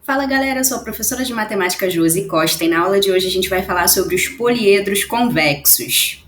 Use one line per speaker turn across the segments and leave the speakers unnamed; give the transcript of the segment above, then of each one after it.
Fala galera, eu sou a professora de matemática Josi Costa e na aula de hoje a gente vai falar sobre os poliedros convexos.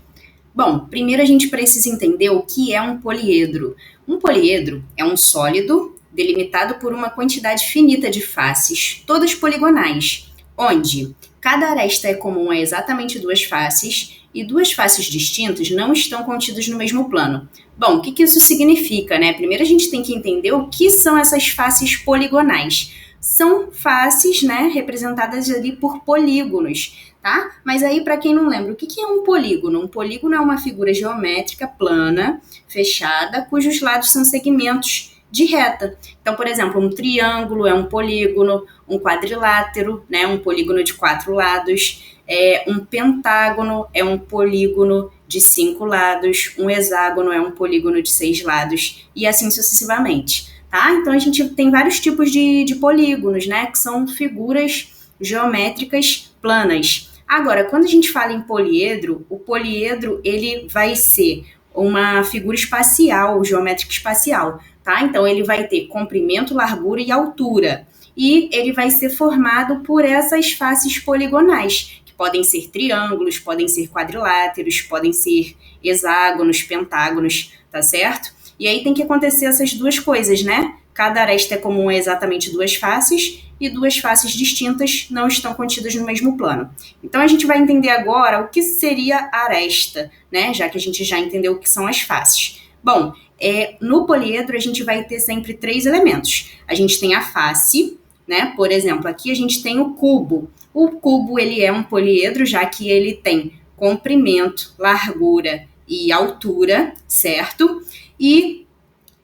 Bom, primeiro a gente precisa entender o que é um poliedro. Um poliedro é um sólido delimitado por uma quantidade finita de faces, todas poligonais, onde cada aresta é comum a exatamente duas faces e duas faces distintas não estão contidas no mesmo plano. Bom, o que isso significa, né? Primeiro a gente tem que entender o que são essas faces poligonais. São faces, né, representadas ali por polígonos, tá? Mas aí, para quem não lembra, o que é um polígono? Um polígono é uma figura geométrica plana, fechada, cujos lados são segmentos de reta. Então, por exemplo, um triângulo é um polígono, um quadrilátero, né, um polígono de 4 lados, um pentágono é um polígono de 5 lados, um hexágono é um polígono de 6 lados, e assim sucessivamente. Tá? Então a gente tem vários tipos de polígonos, né? Que são figuras geométricas planas. Agora, quando a gente fala em poliedro, o poliedro ele vai ser uma figura espacial, geométrica espacial, tá? Então ele vai ter comprimento, largura e altura. E ele vai ser formado por essas faces poligonais, que podem ser triângulos, podem ser quadriláteros, podem ser hexágonos, pentágonos, tá certo? E aí tem que acontecer essas duas coisas, né? Cada aresta é comum a exatamente duas faces e duas faces distintas não estão contidas no mesmo plano. Então a gente vai entender agora o que seria aresta, né? Já que a gente já entendeu o que são as faces. Bom, no poliedro a gente vai ter sempre 3 elementos. A gente tem a face, né? Por exemplo, aqui a gente tem o cubo. O cubo ele é um poliedro, já que ele tem comprimento, largura e altura, certo? E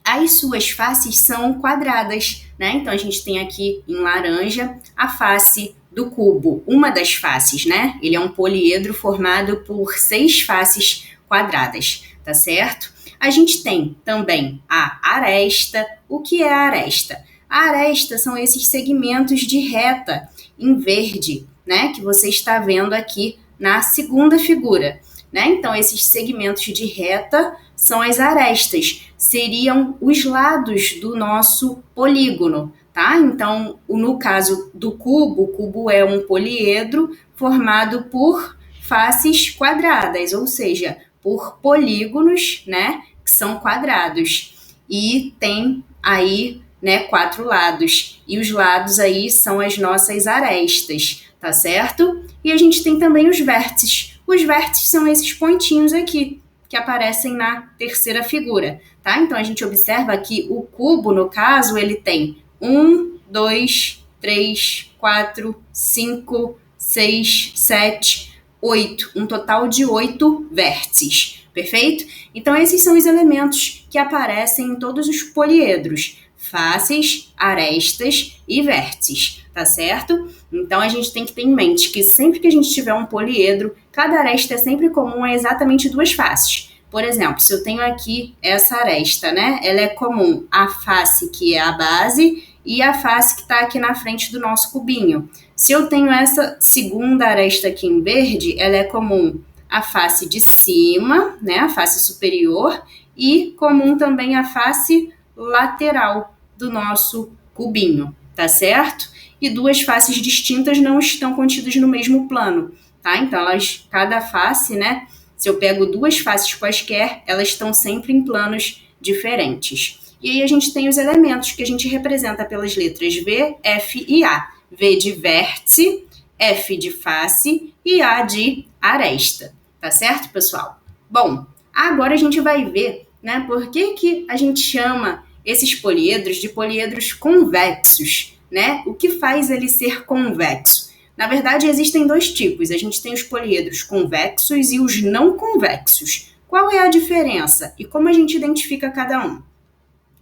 as suas faces são quadradas, né? Então a gente tem aqui em laranja a face do cubo, uma das faces, né? Ele é um poliedro formado por 6 faces quadradas, tá certo? A gente tem também a aresta. O que é a aresta? A aresta são esses segmentos de reta em verde, né? Que você está vendo aqui na segunda figura, né? Então esses segmentos de reta são as arestas, seriam os lados do nosso polígono, tá? Então, no caso do cubo, o cubo é um poliedro formado por faces quadradas, ou seja, por polígonos, né, que são quadrados. E tem aí, né, 4 lados. E os lados aí são as nossas arestas, tá certo? E a gente tem também os vértices. Os vértices são esses pontinhos aqui, que aparecem na terceira figura, tá? Então, a gente observa que o cubo, no caso, ele tem 1, 2, 3, 4, 5, 6, 7, 8, um total de 8 vértices, perfeito? Então, esses são os elementos que aparecem em todos os poliedros, faces, arestas e vértices, tá certo? Então a gente tem que ter em mente que sempre que a gente tiver um poliedro, cada aresta é sempre comum a exatamente duas faces. Por exemplo, se eu tenho aqui essa aresta, né? Ela é comum à face que é a base e a face que está aqui na frente do nosso cubinho. Se eu tenho essa segunda aresta aqui em verde, ela é comum à face de cima, né? A face superior, e comum também à face lateral do nosso cubinho, tá certo? E duas faces distintas não estão contidas no mesmo plano, tá? Então, cada face, né? Se eu pego duas faces quaisquer, elas estão sempre em planos diferentes. E aí a gente tem os elementos que a gente representa pelas letras V, F e A. V de vértice, F de face e A de aresta. Tá certo, pessoal? Bom, agora a gente vai ver, né, por que a gente chama esses poliedros de poliedros convexos, né? O que faz ele ser convexo? Na verdade, existem 2 tipos. A gente tem os poliedros convexos e os não convexos. Qual é a diferença e como a gente identifica cada um?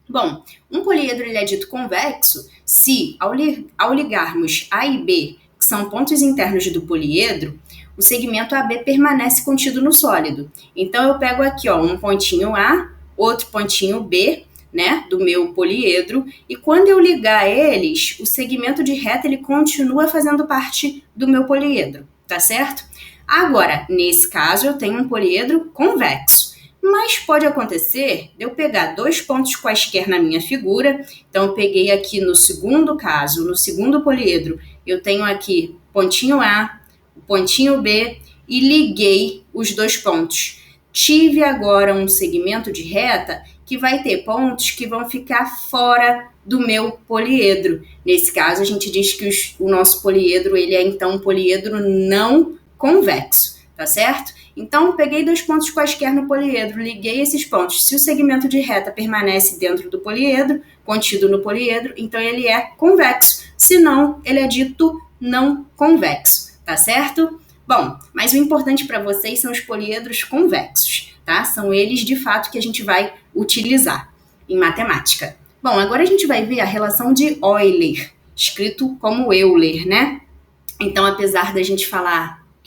Bom, um poliedro ele é dito convexo se, ao ligarmos A e B, que são pontos internos do poliedro, o segmento AB permanece contido no sólido. Então, eu pego aqui um pontinho A, outro pontinho B, né, do meu poliedro, e quando eu ligar eles, o segmento de reta ele continua fazendo parte do meu poliedro, tá certo? Agora, nesse caso, eu tenho um poliedro convexo. Mas pode acontecer de eu pegar 2 pontos quaisquer na minha figura. Então, eu peguei aqui no segundo caso, no segundo poliedro, eu tenho aqui pontinho A, o pontinho B e liguei os 2 pontos. Tive agora um segmento de reta que vai ter pontos que vão ficar fora do meu poliedro. Nesse caso, a gente diz que o nosso poliedro ele é então um poliedro não convexo, tá certo? Então, peguei 2 pontos quaisquer no poliedro, liguei esses pontos. Se o segmento de reta permanece dentro do poliedro, contido no poliedro, então ele é convexo. Se não, ele é dito não convexo, tá certo? Bom, mas o importante para vocês são os poliedros convexos, tá? São eles, de fato, que a gente vai utilizar em matemática. Bom, agora a gente vai ver a relação de Euler, escrito como Euler, né? Então, apesar da gente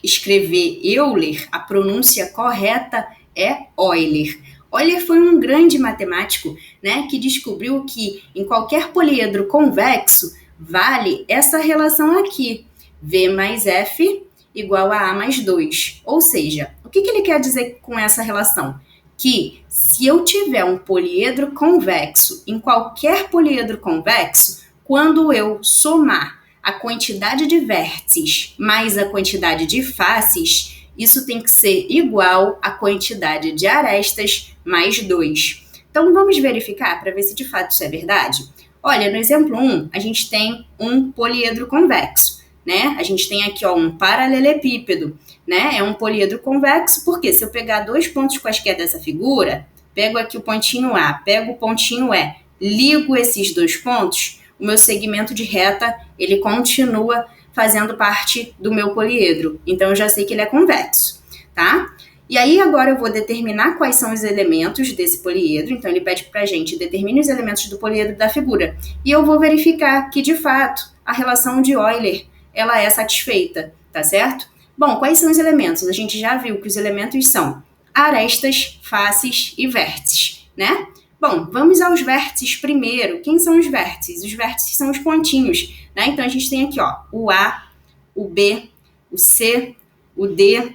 escrever Euler, a pronúncia correta é Euler. Euler foi um grande matemático, né, que descobriu que em qualquer poliedro convexo vale essa relação aqui, V mais F igual a mais 2. Ou seja, o que ele quer dizer com essa relação? Que se eu tiver um poliedro convexo em qualquer poliedro convexo, quando eu somar a quantidade de vértices mais a quantidade de faces, isso tem que ser igual à quantidade de arestas mais 2. Então, vamos verificar para ver se de fato isso é verdade? Olha, no exemplo 1, a gente tem um poliedro convexo, né? A gente tem aqui um paralelepípedo, né? É um poliedro convexo, porque se eu pegar 2 pontos quaisquer dessa figura, pego aqui o pontinho A, pego o pontinho E, ligo esses 2 pontos, o meu segmento de reta, ele continua fazendo parte do meu poliedro. Então, eu já sei que ele é convexo, tá? E aí, agora eu vou determinar quais são os elementos desse poliedro. Então, ele pede pra gente, determine os elementos do poliedro da figura. E eu vou verificar que, de fato, a relação de Euler, ela é satisfeita, tá certo? Bom, quais são os elementos? A gente já viu que os elementos são arestas, faces e vértices, né? Bom, vamos aos vértices primeiro. Quem são os vértices? Os vértices são os pontinhos, né? Então, a gente tem aqui, o A, o B, o C, o D,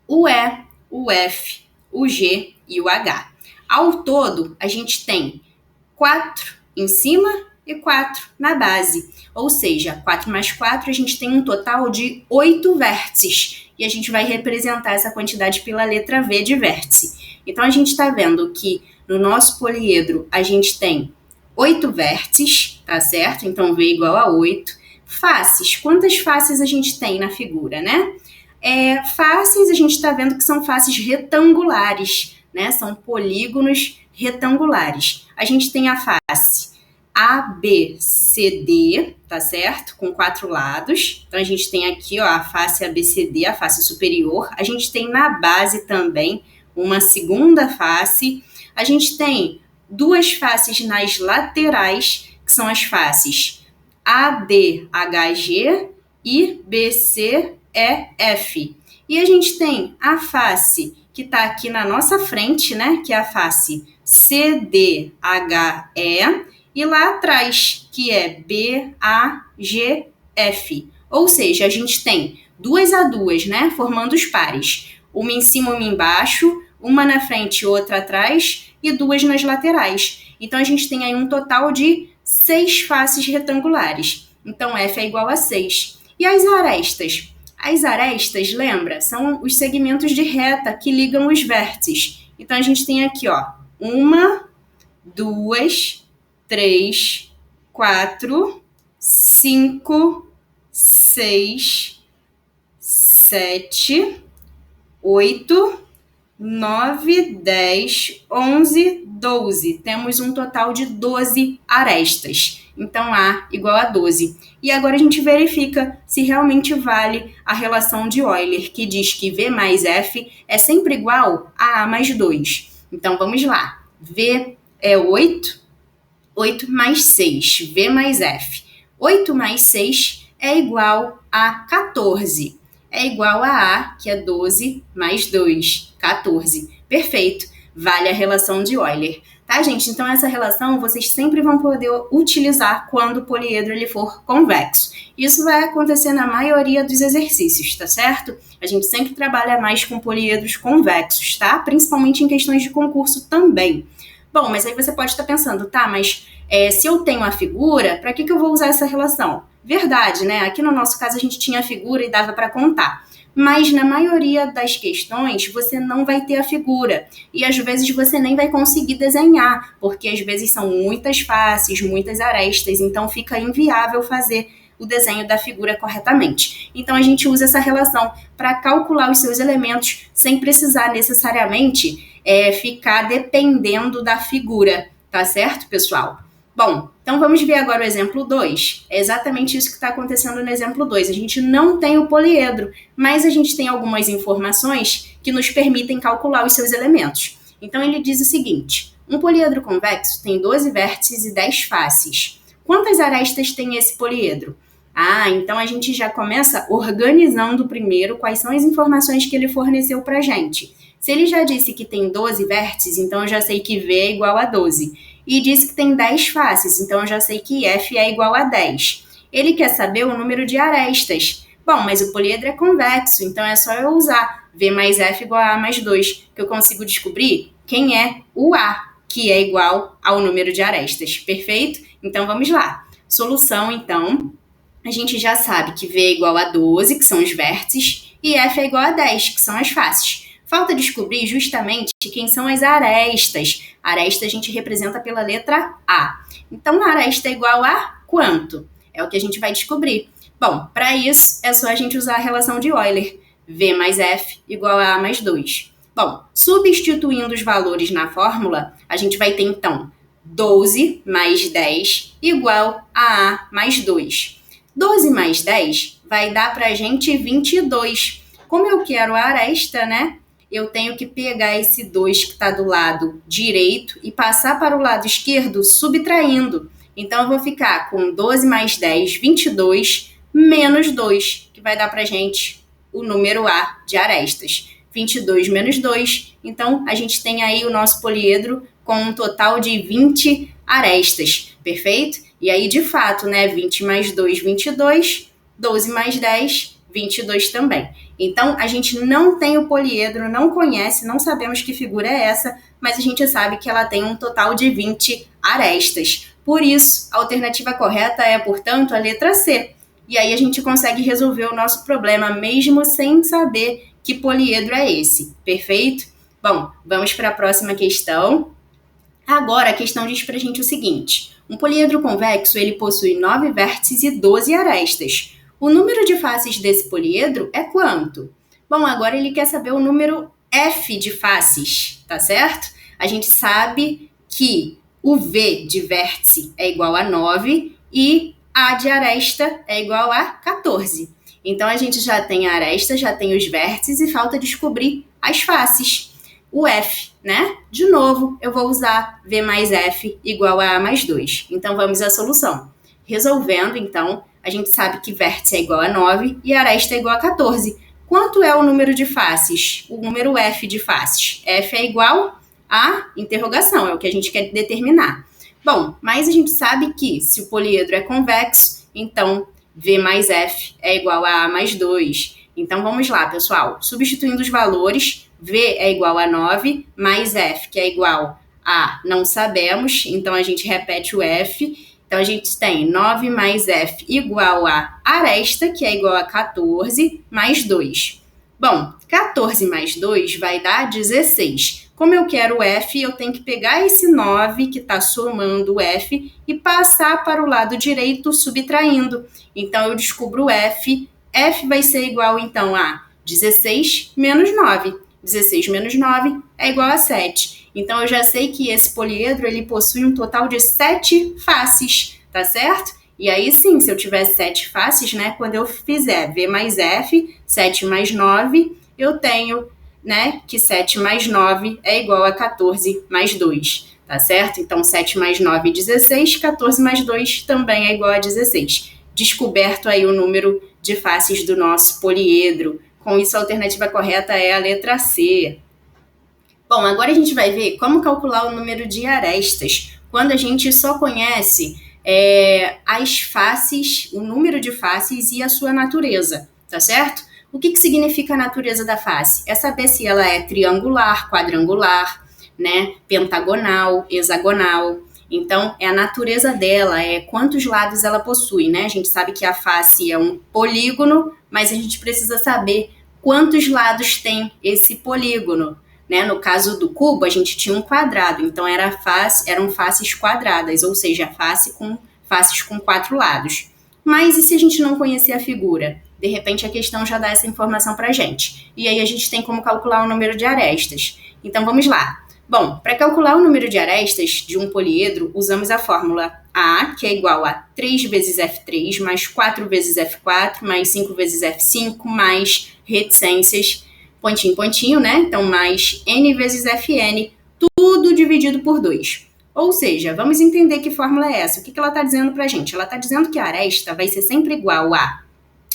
o E, o F, o G e o H. Ao todo, a gente tem 4 em cima e 4 na base. Ou seja, 4 mais 4, a gente tem um total de 8 vértices. E a gente vai representar essa quantidade pela letra V de vértice. Então, a gente está vendo que no nosso poliedro a gente tem 8 vértices, tá certo? Então, V igual a 8. Faces, quantas faces a gente tem na figura, né? Faces, a gente está vendo que são faces retangulares, né? São polígonos retangulares. A gente tem a face ABCD, tá certo? Com 4 lados. Então, a gente tem aqui, a face ABCD, a face superior. A gente tem na base também uma segunda face. A gente tem 2 faces nas laterais, que são as faces ADHG e BCEF. E a gente tem a face que está aqui na nossa frente, né? Que é a face CDHE. E lá atrás, que é BAGF. Ou seja, a gente tem 2 a 2, né? Formando os pares. Uma em cima, uma embaixo, uma na frente e outra atrás, e 2 nas laterais. Então, a gente tem aí um total de 6 faces retangulares. Então, F é igual a 6. E as arestas? As arestas, lembra? São os segmentos de reta que ligam os vértices. Então, a gente tem aqui, 1, 2, 3, 4, 5, 6, 7, 8, 9, 10, 11, 12. Temos um total de 12 arestas. Então, A igual a 12. E agora a gente verifica se realmente vale a relação de Euler, que diz que V mais F é sempre igual a A mais 2. Então, vamos lá. V é 8. 8 mais 6. V mais F. 8 mais 6 é igual a 14. É igual a A, que é 12 mais 2, 14. Perfeito. vale a relação de Euler. Tá, gente? Então, essa relação vocês sempre vão poder utilizar quando o poliedro ele for convexo. Isso vai acontecer na maioria dos exercícios, tá certo? A gente sempre trabalha mais com poliedros convexos, tá? Principalmente em questões de concurso também. Bom, mas aí você pode estar pensando, tá, mas se eu tenho a figura, para que eu vou usar essa relação? Verdade, né? Aqui no nosso caso a gente tinha a figura e dava para contar. Mas na maioria das questões você não vai ter a figura e às vezes você nem vai conseguir desenhar, porque às vezes são muitas faces, muitas arestas, então fica inviável fazer o desenho da figura corretamente. Então a gente usa essa relação para calcular os seus elementos sem precisar necessariamente ficar dependendo da figura, tá certo, pessoal? Bom, então vamos ver agora o exemplo 2. É exatamente isso que está acontecendo no exemplo 2. A gente não tem o poliedro, mas a gente tem algumas informações que nos permitem calcular os seus elementos. Então ele diz o seguinte: um poliedro convexo tem 12 vértices e 10 faces. Quantas arestas tem esse poliedro? Então a gente já começa organizando primeiro quais são as informações que ele forneceu para a gente. Se ele já disse que tem 12 vértices, então eu já sei que V é igual a 12. E disse que tem 10 faces, então eu já sei que F é igual a 10. Ele quer saber o número de arestas. Bom, mas o poliedro é convexo, então é só eu usar V mais F igual a A mais 2, que eu consigo descobrir quem é o A, que é igual ao número de arestas. Perfeito? Então vamos lá. Solução, então, a gente já sabe que V é igual a 12, que são os vértices, e F é igual a 10, que são as faces. Falta descobrir justamente quem são as arestas. A aresta a gente representa pela letra A. Então, a aresta é igual a quanto? É o que a gente vai descobrir. Bom, para isso, é só a gente usar a relação de Euler. V mais F igual a A mais 2. Bom, substituindo os valores na fórmula, a gente vai ter, então, 12 mais 10 igual a A mais 2. 12 mais 10 vai dar para a gente 22. Como eu quero a aresta, né? Eu tenho que pegar esse 2 que está do lado direito e passar para o lado esquerdo subtraindo. Então, eu vou ficar com 12 mais 10, 22, menos 2, que vai dar para a gente o número A de arestas. 22 menos 2, então a gente tem aí o nosso poliedro com um total de 20 arestas, perfeito? E aí, de fato, né, 20 mais 2, 22, 12 mais 10, 22 também. Então, a gente não tem o poliedro, não conhece, não sabemos que figura é essa, mas a gente sabe que ela tem um total de 20 arestas. Por isso, a alternativa correta é, portanto, a letra C. E aí a gente consegue resolver o nosso problema mesmo sem saber que poliedro é esse. Perfeito? Bom, vamos para a próxima questão. Agora, a questão diz para a gente o seguinte: um poliedro convexo ele possui 9 vértices e 12 arestas. O número de faces desse poliedro é quanto? Bom, agora ele quer saber o número F de faces, tá certo? A gente sabe que o V de vértice é igual a 9 e A de aresta é igual a 14. Então, a gente já tem a aresta, já tem os vértices e falta descobrir as faces. O F, né? De novo, eu vou usar V mais F igual a A mais 2. Então, vamos à solução. Resolvendo, então, a gente sabe que vértice é igual a 9 e aresta é igual a 14. Quanto é o número de faces? O número F de faces. F é igual a interrogação, é o que a gente quer determinar. Bom, mas a gente sabe que se o poliedro é convexo, então V mais F é igual a A mais 2. Então, vamos lá, pessoal. Substituindo os valores, V é igual a 9, mais F, que é igual a não sabemos, então a gente repete o F. Então, a gente tem 9 mais F igual a aresta, que é igual a 14, mais 2. Bom, 14 mais 2 vai dar 16. Como eu quero o F, eu tenho que pegar esse 9, que está somando o F, e passar para o lado direito, subtraindo. Então, eu descubro o F. F vai ser igual, então, a 16 menos 9. 16 menos 9 é igual a 7. Então, eu já sei que esse poliedro ele possui um total de 7 faces, tá certo? E aí, sim, se eu tiver 7 faces, né, quando eu fizer V mais F, 7 mais 9, eu tenho, né, que 7 mais 9 é igual a 14 mais 2, tá certo? Então, 7 mais 9 é 16, 14 mais 2 também é igual a 16. Descoberto aí o número de faces do nosso poliedro. Com isso, a alternativa correta é a letra C. Bom, agora a gente vai ver como calcular o número de arestas, quando a gente só conhece as faces, o número de faces e a sua natureza, tá certo? O que significa a natureza da face? É saber se ela é triangular, quadrangular, né, pentagonal, hexagonal. Então, é a natureza dela, é quantos lados ela possui, né? A gente sabe que a face é um polígono, mas a gente precisa saber quantos lados tem esse polígono, né? No caso do cubo, a gente tinha um quadrado, então eram faces quadradas, ou seja, faces com 4 lados. Mas e se a gente não conhecer a figura? De repente a questão já dá essa informação para a gente. E aí a gente tem como calcular o número de arestas. Então vamos lá. Bom, para calcular o número de arestas de um poliedro, usamos a fórmula A, que é igual a 3 vezes F3, mais 4 vezes F4, mais 5 vezes F5, mais reticências, pontinho, pontinho, né? Então, mais N vezes Fn, tudo dividido por 2. Ou seja, vamos entender que fórmula é essa. O que ela está dizendo para a gente? Ela está dizendo que a aresta vai ser sempre igual a...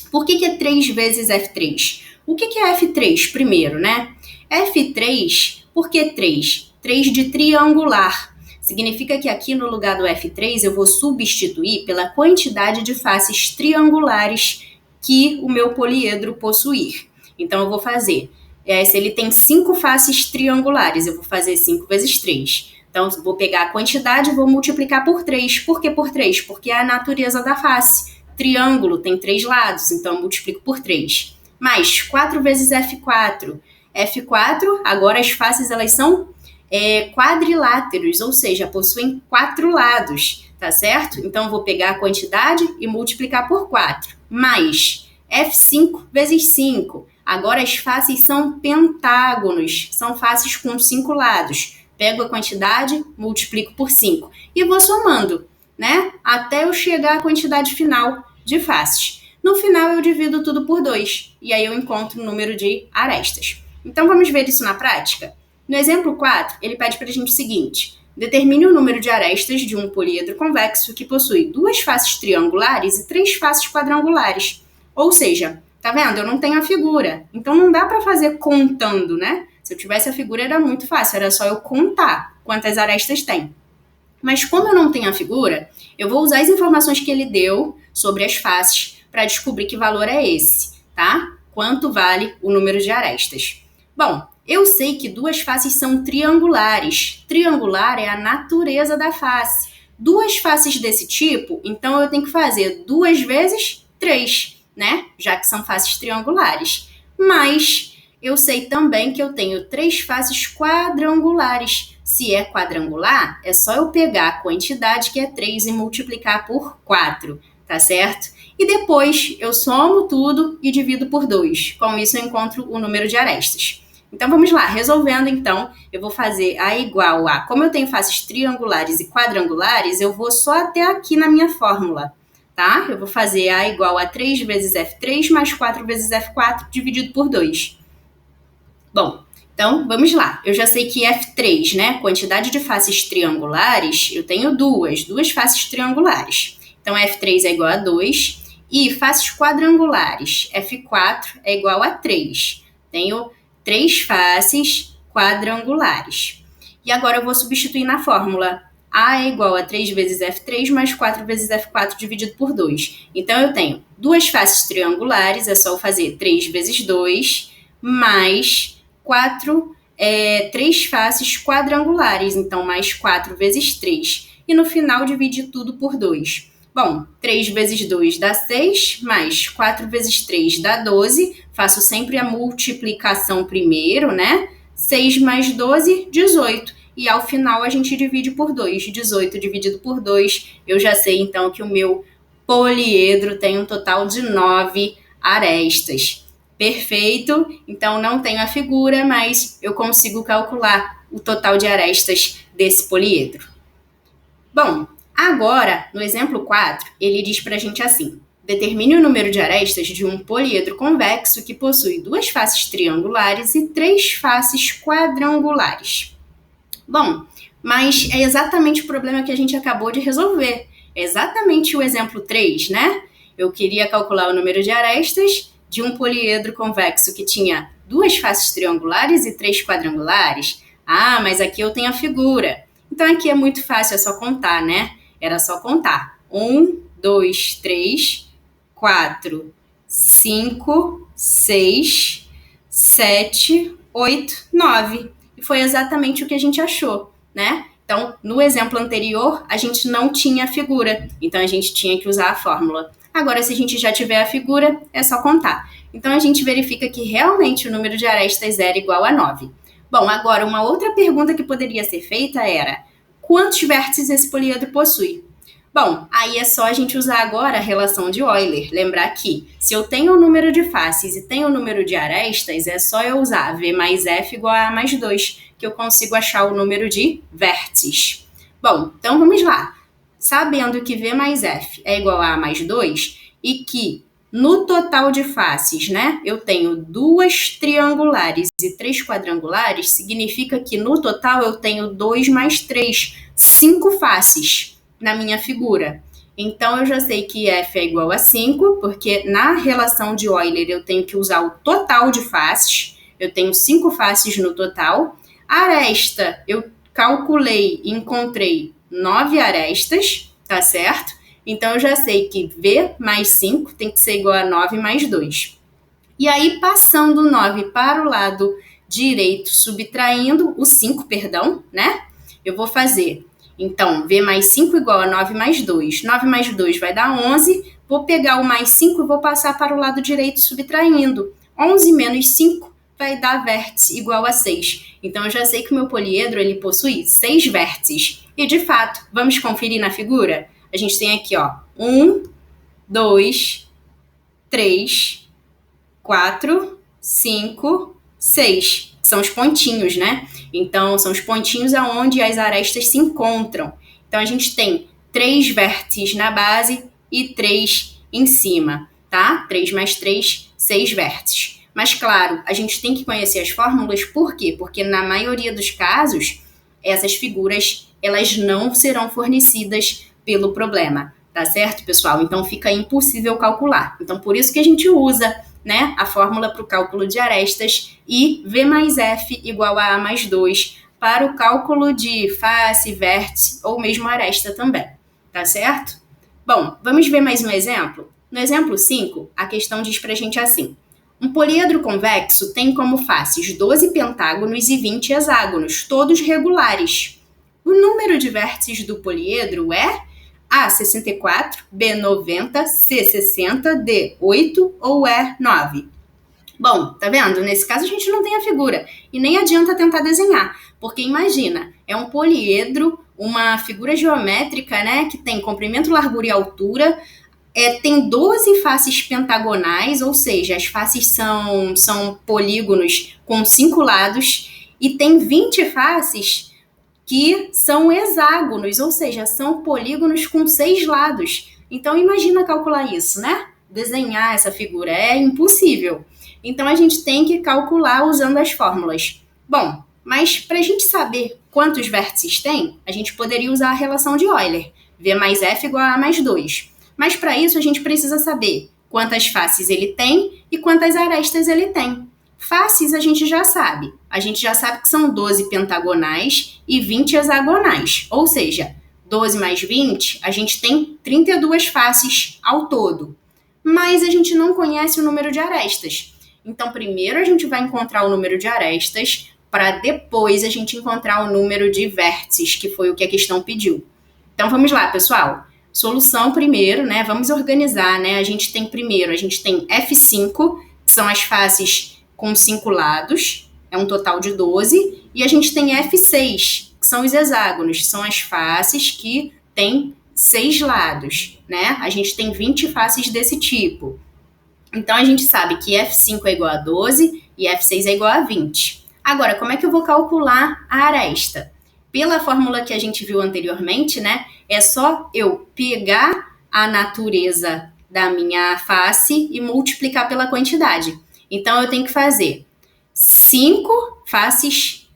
Por que é 3 vezes F3? O que é F3 primeiro, né? F3, por que 3? 3 de triangular. Significa que aqui no lugar do F3 eu vou substituir pela quantidade de faces triangulares que o meu poliedro possuir. Então eu vou fazer, se ele tem 5 faces triangulares, eu vou fazer 5 vezes 3. Então vou pegar a quantidade e vou multiplicar por 3. Por que por 3? Porque é a natureza da face. Triângulo tem 3 lados, então eu multiplico por 3. Mais 4 vezes F4. F4, agora as faces elas são quadriláteros, ou seja, possuem 4 lados, tá certo? Então eu vou pegar a quantidade e multiplicar por 4. Mais F5 vezes 5. Agora as faces são pentágonos, são faces com 5 lados. Pego a quantidade, multiplico por 5 e vou somando, né? Até eu chegar à quantidade final de faces. No final eu divido tudo por 2 e aí eu encontro o número de arestas. Então vamos ver isso na prática? No exemplo 4, ele pede para a gente o seguinte: determine o número de arestas de um poliedro convexo que possui 2 faces triangulares e 3 faces quadrangulares. Ou seja, tá vendo? Eu não tenho a figura, então não dá para fazer contando, né? Se eu tivesse a figura era muito fácil, era só eu contar quantas arestas tem. Mas como eu não tenho a figura, eu vou usar as informações que ele deu sobre as faces para descobrir que valor é esse, tá? Quanto vale o número de arestas. Bom, eu sei que 2 faces são triangulares. Triangular é a natureza da face. 2 faces desse tipo, então eu tenho que fazer 2 vezes 3, né? Já que são faces triangulares. Mas eu sei também que eu tenho 3 faces quadrangulares. Se é quadrangular, é só eu pegar a quantidade, que é 3, e multiplicar por 4, tá certo? E depois eu somo tudo e divido por 2. Com isso eu encontro o número de arestas. Então vamos lá, resolvendo então, eu vou fazer A igual a... Como eu tenho faces triangulares e quadrangulares, eu vou só até aqui na minha fórmula, tá? Eu vou fazer A igual a 3 vezes F3 mais 4 vezes F4 dividido por 2. Bom, então vamos lá. Eu já sei que F3, né? Quantidade de faces triangulares, eu tenho duas faces triangulares. Então F3 é igual a 2 e faces quadrangulares, F4 é igual a 3. Tenho 3 faces quadrangulares. E agora eu vou substituir na fórmula. A é igual a 3 vezes F3 mais 4 vezes F4 dividido por 2. Então, eu tenho 2 faces triangulares, é só eu fazer 3 vezes 2, mais 3 faces quadrangulares, então mais 4 vezes 3. E no final, dividir tudo por 2. Bom, 3 vezes 2 dá 6, mais 4 vezes 3 dá 12. Faço sempre a multiplicação primeiro, né? 6 mais 12, 18. E ao final a gente divide por 2. 18 dividido por 2, eu já sei então que o meu poliedro tem um total de 9 arestas. Perfeito? Então não tenho a figura, mas eu consigo calcular o total de arestas desse poliedro. Bom, agora, no exemplo 4, ele diz para a gente assim: determine o número de arestas de um poliedro convexo que possui 2 faces triangulares e 3 faces quadrangulares. Bom, mas é exatamente o problema que a gente acabou de resolver. É exatamente o exemplo 3, né? Eu queria calcular o número de arestas de um poliedro convexo que tinha 2 faces triangulares e 3 quadrangulares, Ah, mas aqui eu tenho a figura. Então aqui é muito fácil, é só contar, né? Era só contar. 1, 2, 3, 4, 5, 6, 7, 8, 9. E foi exatamente o que a gente achou, né? Então, no exemplo anterior, a gente não tinha a figura, então a gente tinha que usar a fórmula. Agora, se a gente já tiver a figura, é só contar. Então, a gente verifica que realmente o número de arestas era igual a 9. Bom, agora, uma outra pergunta que poderia ser feita era: quantos vértices esse poliedro possui? Bom, aí é só a gente usar agora a relação de Euler. Lembrar que se eu tenho o número de faces e tenho o número de arestas, é só eu usar V mais F igual a mais 2, que eu consigo achar o número de vértices. Bom, então vamos lá. Sabendo que V mais F é igual a mais 2 e que no total de faces, né, eu tenho 2 triangulares e 3 quadrangulares, significa que no total eu tenho 2 mais 3, 5 faces na minha figura. Então, eu já sei que F é igual a 5, porque na relação de Euler eu tenho que usar o total de faces. Eu tenho 5 faces no total. A aresta, eu calculei e encontrei 9 arestas, tá certo? Então, eu já sei que V mais 5 tem que ser igual a 9 mais 2. E aí, passando o 9 para o lado direito, subtraindo o 5, perdão, né? Eu vou fazer, então, V mais 5 igual a 9 mais 2. 9 mais 2 vai dar 11. Vou pegar o mais 5 e vou passar para o lado direito, subtraindo. 11 menos 5 vai dar vértice igual a 6. Então, eu já sei que o meu poliedro ele possui 6 vértices. E, de fato, vamos conferir na figura? A gente tem aqui, ó, 1, 2, 3, 4, 5, 6. São os pontinhos, né? Então, são os pontinhos aonde as arestas se encontram. Então, a gente tem 3 vértices na base e 3 em cima, tá? 3 mais 3, 6 vértices. Mas, claro, a gente tem que conhecer as fórmulas, por quê? Porque, na maioria dos casos, essas figuras, elas não serão fornecidas pelo problema, tá certo, pessoal? Então, fica impossível calcular. Então, por isso que a gente usa, né, a fórmula para o cálculo de arestas e V mais F igual a mais 2 para o cálculo de face, vértice ou mesmo aresta também, tá certo? Bom, vamos ver mais um exemplo? No exemplo 5, a questão diz pra gente assim: um poliedro convexo tem como faces 12 pentágonos e 20 hexágonos, todos regulares. O número de vértices do poliedro é A, 64, B, 90, C, 60, D, 8 ou E, 9. Bom, tá vendo? Nesse caso a gente não tem a figura e nem adianta tentar desenhar, porque imagina, é um poliedro, uma figura geométrica, né, que tem comprimento, largura e altura, tem 12 faces pentagonais, ou seja, as faces são polígonos com 5 lados, e tem 20 faces que são hexágonos, ou seja, são polígonos com 6 lados. Então, imagina calcular isso, né? Desenhar essa figura é impossível. Então, a gente tem que calcular usando as fórmulas. Bom, mas para a gente saber quantos vértices tem, a gente poderia usar a relação de Euler. V mais F igual a mais 2. Mas para isso, a gente precisa saber quantas faces ele tem e quantas arestas ele tem. Faces a gente já sabe. A gente já sabe que são 12 pentagonais e 20 hexagonais. Ou seja, 12 mais 20, a gente tem 32 faces ao todo. Mas a gente não conhece o número de arestas. Então, primeiro a gente vai encontrar o número de arestas para depois a gente encontrar o número de vértices, que foi o que a questão pediu. Então, vamos lá, pessoal. Solução primeiro, né? Vamos organizar, né? A gente tem F5, que são as faces com 5 lados, é um total de 12, e a gente tem F6, que são os hexágonos, que são as faces que têm 6 lados, né? A gente tem 20 faces desse tipo. Então, a gente sabe que F5 é igual a 12 e F6 é igual a 20. Agora, como é que eu vou calcular a aresta? Pela fórmula que a gente viu anteriormente, né? É só eu pegar a natureza da minha face e multiplicar pela quantidade. Então, eu tenho que fazer 5 faces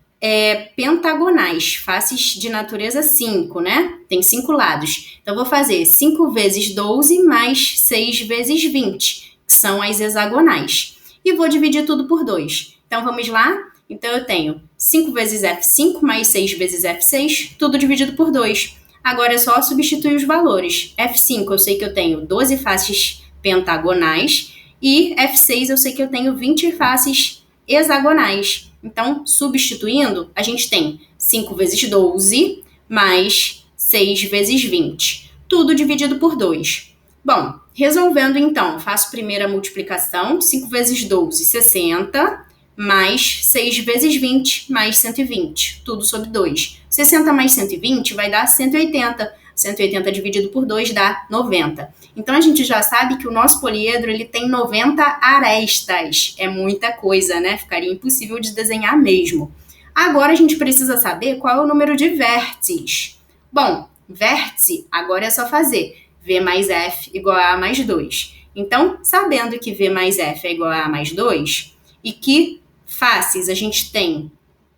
pentagonais, faces de natureza 5, né? Tem 5 lados. Então, eu vou fazer 5 vezes 12 mais 6 vezes 20, que são as hexagonais. E vou dividir tudo por 2. Então, vamos lá? Então, eu tenho 5 vezes F5 mais 6 vezes F6, tudo dividido por 2. Agora é só substituir os valores. F5 eu sei que eu tenho 12 faces pentagonais e F6 eu sei que eu tenho 20 faces hexagonais. Então, substituindo, a gente tem 5 vezes 12 mais 6 vezes 20. Tudo dividido por 2. Bom, resolvendo então, faço primeiro a multiplicação. 5 vezes 12, 60, mais 6 vezes 20, mais 120. Tudo sobre 2. 60 mais 120 vai dar 180. 180 dividido por 2 dá 90. Então, a gente já sabe que o nosso poliedro ele tem 90 arestas. É muita coisa, né? Ficaria impossível de desenhar mesmo. Agora, a gente precisa saber qual é o número de vértices. Bom, vértice, agora é só fazer V mais F igual a A mais 2. Então, sabendo que V mais F é igual a A mais 2 e que faces a gente tem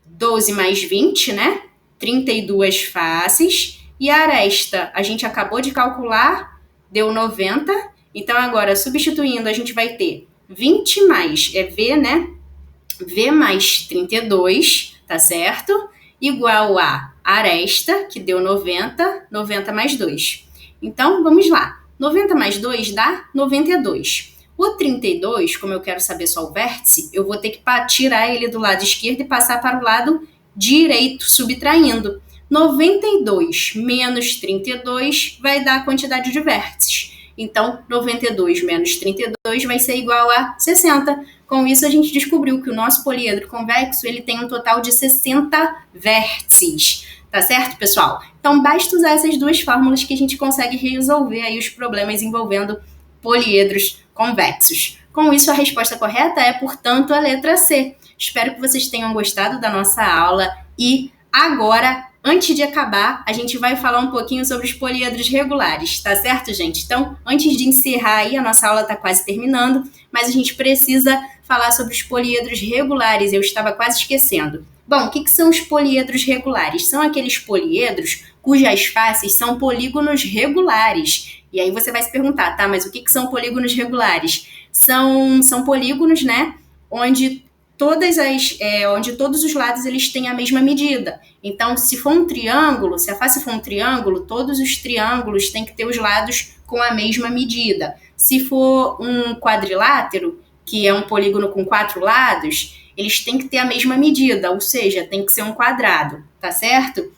12 mais 20, né? 32 faces. E a aresta a gente acabou de calcular, deu 90. Então, agora, substituindo, a gente vai ter 20 mais, V, né? V mais 32, tá certo? Igual a aresta, que deu 90, 90 mais 2. Então, vamos lá. 90 mais 2 dá 92. O 32, como eu quero saber só o vértice, eu vou ter que tirar ele do lado esquerdo e passar para o lado direito, subtraindo. 92 menos 32 vai dar a quantidade de vértices. Então, 92 menos 32 vai ser igual a 60. Com isso, a gente descobriu que o nosso poliedro convexo ele tem um total de 60 vértices. Tá certo, pessoal? Então, basta usar essas duas fórmulas que a gente consegue resolver aí os problemas envolvendo poliedros convexos. Com isso, a resposta correta é, portanto, a letra C. Espero que vocês tenham gostado da nossa aula e agora, antes de acabar, a gente vai falar um pouquinho sobre os poliedros regulares, tá certo, gente? Então, antes de encerrar aí, a nossa aula está quase terminando, mas a gente precisa falar sobre os poliedros regulares, eu estava quase esquecendo. Bom, o que são os poliedros regulares? São aqueles poliedros cujas faces são polígonos regulares. E aí você vai se perguntar, tá, mas o que são polígonos regulares? São polígonos, né, onde todos os lados eles têm a mesma medida. Então, se for um triângulo, se a face for um triângulo, todos os triângulos têm que ter os lados com a mesma medida. Se for um quadrilátero, que é um polígono com 4 lados, eles têm que ter a mesma medida, ou seja, tem que ser um quadrado, tá certo?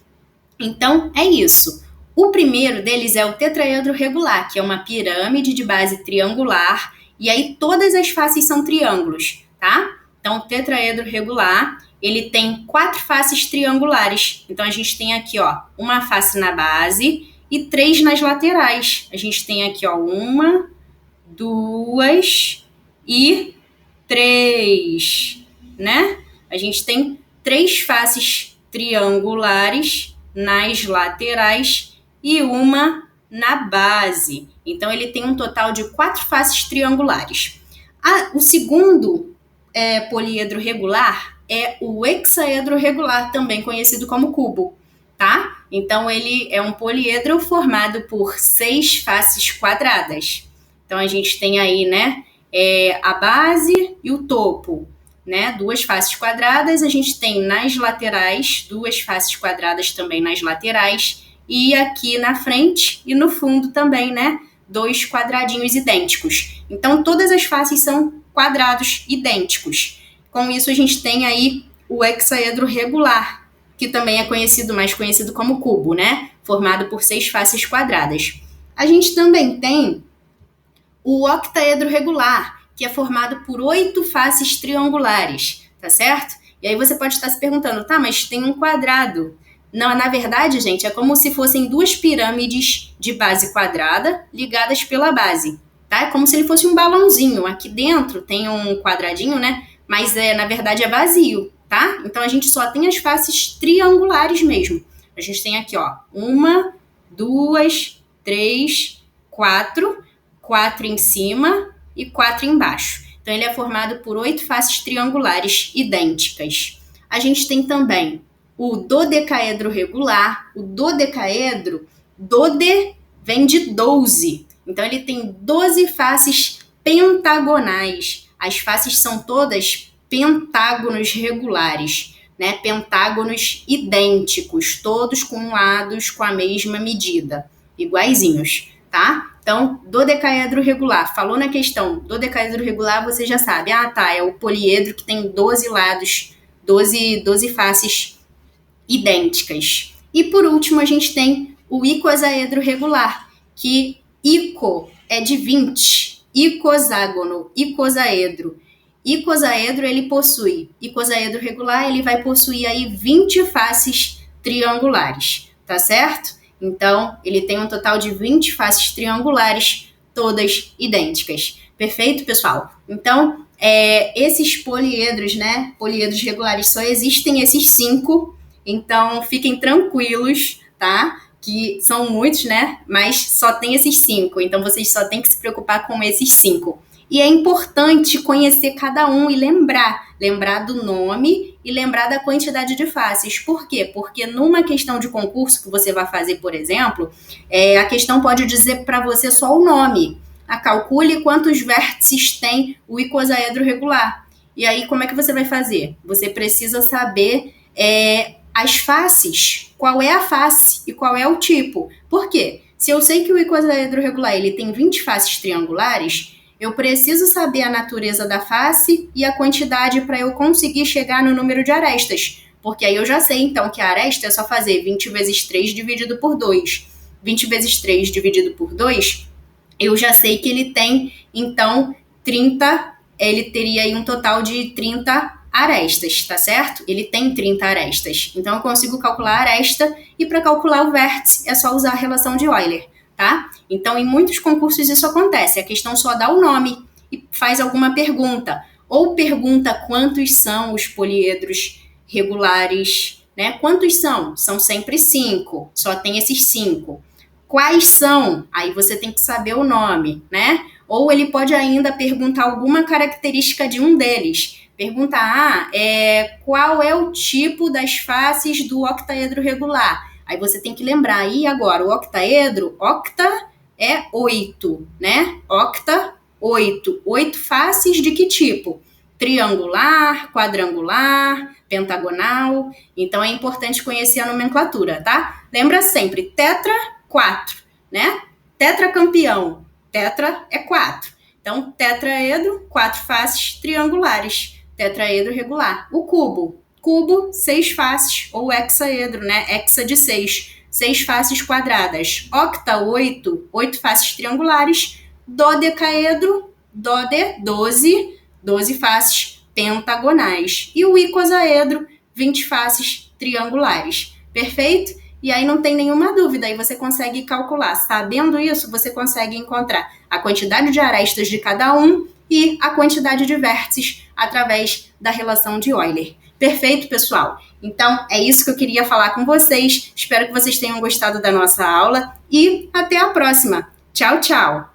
Então, é isso. O primeiro deles é o tetraedro regular, que é uma pirâmide de base triangular, e aí todas as faces são triângulos, tá? Então, o tetraedro regular, ele tem 4 faces triangulares. Então, a gente tem aqui, ó, uma face na base e 3 nas laterais. A gente tem aqui, ó, 1, 2 e 3, né? A gente tem 3 faces triangulares nas laterais e uma na base. Então, ele tem um total de 4 faces triangulares. O segundo poliedro regular é o hexaedro regular, também conhecido como cubo, tá? Então, ele é um poliedro formado por 6 faces quadradas. Então, a gente tem aí, né, a base e o topo, né, 2 faces quadradas. A gente tem nas laterais 2 faces quadradas também nas laterais e aqui na frente e no fundo também, né, 2 quadradinhos idênticos. Então, todas as faces são quadrados idênticos. Com isso, a gente tem aí o hexaedro regular, que também é mais conhecido como cubo, né, formado por 6 faces quadradas. A gente também tem o octaedro regular, que é formado por 8 faces triangulares, tá certo? E aí você pode estar se perguntando, tá, mas tem um quadrado. Não, na verdade, gente, é como se fossem 2 pirâmides de base quadrada ligadas pela base, tá? É como se ele fosse um balãozinho. Aqui dentro tem um quadradinho, né? Mas na verdade é vazio, tá? Então a gente só tem as faces triangulares mesmo. A gente tem aqui, ó, 1, 2, 3, 4, 4 em cima e 4 embaixo. Então, ele é formado por 8 faces triangulares idênticas. A gente tem também o dodecaedro regular. O dodecaedro, dode vem de 12. Então, ele tem 12 faces pentagonais. As faces são todas pentágonos regulares, né? Pentágonos idênticos, todos com lados com a mesma medida, iguaizinhos, tá? Então, dodecaedro regular. Falou na questão dodecaedro regular, você já sabe. Ah, tá, é o poliedro que tem 12 lados, 12 faces idênticas. E por último, a gente tem o icosaedro regular, que ico é de 20, icoságono, icosaedro. Icosaedro, ele possui, icosaedro regular, ele vai possuir aí 20 faces triangulares, tá certo? Então, ele tem um total de 20 faces triangulares, todas idênticas. Perfeito, pessoal? Então, esses poliedros, né? Poliedros regulares, só existem esses 5, então fiquem tranquilos, tá? Que são muitos, né? Mas só tem esses 5, então vocês só têm que se preocupar com esses 5. E é importante conhecer cada um e lembrar do nome e lembrar da quantidade de faces. Por quê? Porque numa questão de concurso que você vai fazer, por exemplo, a questão pode dizer para você só o nome. Calcule quantos vértices tem o icosaedro regular. E aí, como é que você vai fazer? Você precisa saber as faces, qual é a face e qual é o tipo. Por quê? Se eu sei que o icosaedro regular ele tem 20 faces triangulares, eu preciso saber a natureza da face e a quantidade para eu conseguir chegar no número de arestas. Porque aí eu já sei, então, que a aresta é só fazer 20 vezes 3 dividido por 2. 20 vezes 3 dividido por 2, eu já sei que ele tem, então, 30, ele teria aí um total de 30 arestas, tá certo? Ele tem 30 arestas. Então, eu consigo calcular a aresta e para calcular o vértice é só usar a relação de Euler, tá? Então, em muitos concursos isso acontece. A questão só dá o nome e faz alguma pergunta. Ou pergunta quantos são os poliedros regulares, né? Quantos são? São sempre 5. Só tem esses 5. Quais são? Aí você tem que saber o nome, né? Ou ele pode ainda perguntar alguma característica de um deles. Perguntar, qual é o tipo das faces do octaedro regular? Aí você tem que lembrar, e agora, o octaedro, octa é 8, né? Octa, 8. 8 faces de que tipo? Triangular, quadrangular, pentagonal. Então é importante conhecer a nomenclatura, tá? Lembra sempre, tetra, 4, né? Tetracampeão, tetra é 4. Então, tetraedro, 4 faces triangulares. Tetraedro regular. O cubo, 6 faces, ou hexaedro, né? Hexa de 6. 6 faces quadradas. Octa, 8 faces triangulares. Dodecaedro, 12 faces pentagonais. E o icosaedro, 20 faces triangulares. Perfeito? E aí não tem nenhuma dúvida, aí você consegue calcular. Sabendo isso, você consegue encontrar a quantidade de arestas de cada um e a quantidade de vértices através da relação de Euler. Perfeito, pessoal? Então, é isso que eu queria falar com vocês. Espero que vocês tenham gostado da nossa aula e até a próxima. Tchau, tchau!